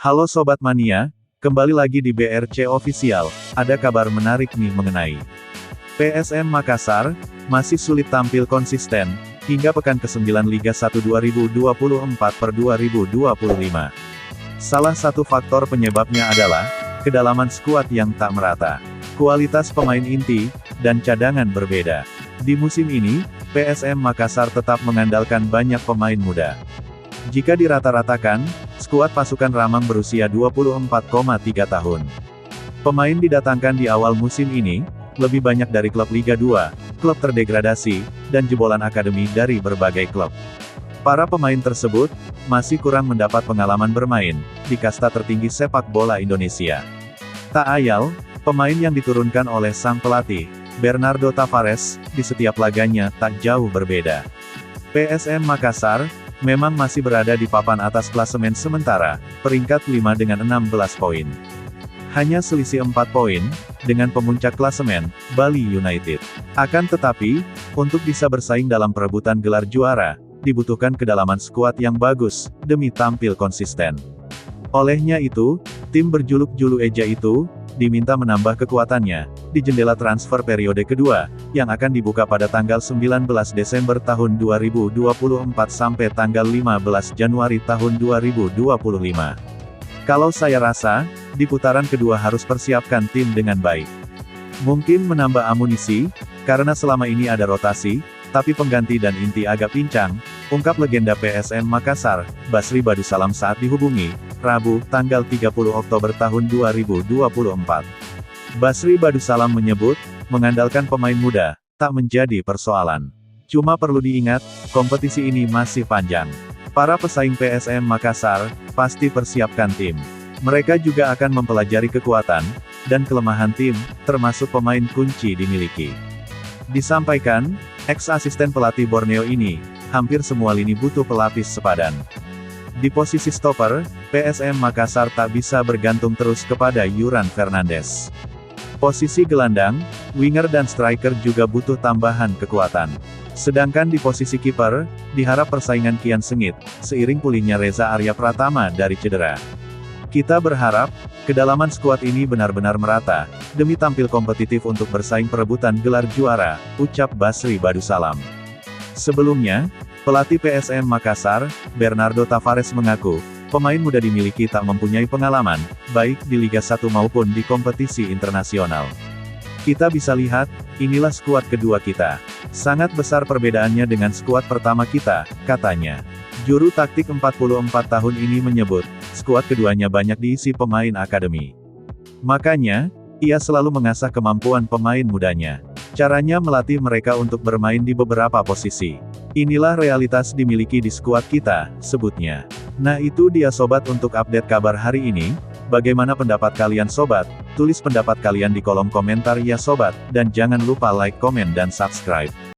Halo Sobat Mania, kembali lagi di BRC Official. Ada kabar menarik nih mengenai PSM Makassar, masih sulit tampil konsisten, hingga pekan ke-9 Liga 1 2024/2025. Salah satu faktor penyebabnya adalah kedalaman skuad yang tak merata, kualitas pemain inti, dan cadangan berbeda. Di musim ini, PSM Makassar tetap mengandalkan banyak pemain muda. Jika dirata-ratakan, skuad pasukan Ramang berusia 24,3 tahun. Pemain didatangkan di awal musim ini, lebih banyak dari klub Liga 2, klub terdegradasi, dan jebolan akademi dari berbagai klub. Para pemain tersebut, masih kurang mendapat pengalaman bermain, di kasta tertinggi sepak bola Indonesia. Tak ayal, pemain yang diturunkan oleh sang pelatih, Bernardo Tavares, di setiap laganya tak jauh berbeda. PSM Makassar memang masih berada di papan atas klasemen sementara, peringkat 5 dengan 16 poin. Hanya selisih 4 poin, dengan pemuncak klasemen, Bali United. Akan tetapi, untuk bisa bersaing dalam perebutan gelar juara, dibutuhkan kedalaman skuad yang bagus, demi tampil konsisten. Olehnya itu, tim berjuluk Julu Eja itu, diminta menambah kekuatannya, di jendela transfer periode kedua, yang akan dibuka pada tanggal 19 Desember tahun 2024 sampai tanggal 15 Januari tahun 2025. Kalau saya rasa, di putaran kedua harus persiapkan tim dengan baik. Mungkin menambah amunisi, karena selama ini ada rotasi, tapi pengganti dan inti agak pincang, ungkap legenda PSM Makassar, Basri Badusalam saat dihubungi, Rabu, tanggal 30 Oktober tahun 2024. Basri Badusalam menyebut, mengandalkan pemain muda, tak menjadi persoalan. Cuma perlu diingat, kompetisi ini masih panjang. Para pesaing PSM Makassar, pasti persiapkan tim. Mereka juga akan mempelajari kekuatan, dan kelemahan tim, termasuk pemain kunci dimiliki. Disampaikan, ex-asisten pelatih Borneo ini, hampir semua lini butuh pelapis sepadan. Di posisi stopper, PSM Makassar tak bisa bergantung terus kepada Yuran Fernandes. Posisi gelandang, winger dan striker juga butuh tambahan kekuatan. Sedangkan di posisi kiper, diharap persaingan kian sengit, seiring pulihnya Reza Arya Pratama dari cedera. Kita berharap, kedalaman skuad ini benar-benar merata, demi tampil kompetitif untuk bersaing perebutan gelar juara, ucap Basri Badusalam. Sebelumnya, pelatih PSM Makassar, Bernardo Tavares mengaku, pemain muda dimiliki tak mempunyai pengalaman, baik di Liga 1 maupun di kompetisi internasional. Kita bisa lihat, inilah skuad kedua kita. Sangat besar perbedaannya dengan skuad pertama kita, katanya. Juru taktik 44 tahun ini menyebut, skuad keduanya banyak diisi pemain akademi. Makanya, ia selalu mengasah kemampuan pemain mudanya. Caranya melatih mereka untuk bermain di beberapa posisi. Inilah realitas dimiliki di skuad kita, sebutnya. Nah itu dia sobat untuk update kabar hari ini. Bagaimana pendapat kalian sobat? Tulis pendapat kalian di kolom komentar ya sobat, dan jangan lupa like, komen dan subscribe.